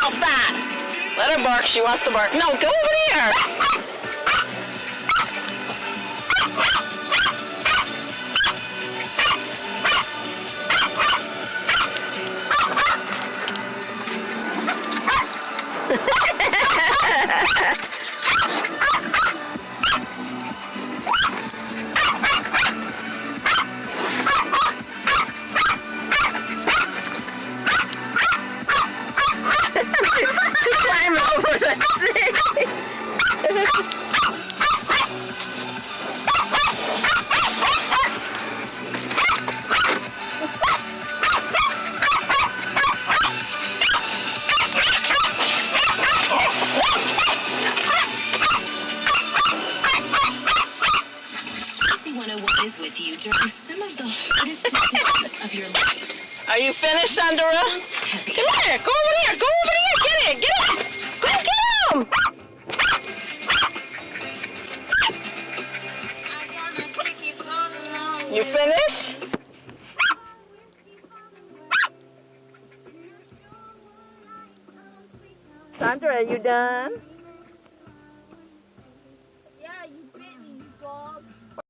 hell's that? Let her bark. She wants to bark. No, go over there. She climbed over the thing. Is with you during some of the hardest decisions of your life. Are you finished, Sandra? Come here. Go over there. Go over there. Get it. Get it. Go get him. You finished? Sandra, are you done?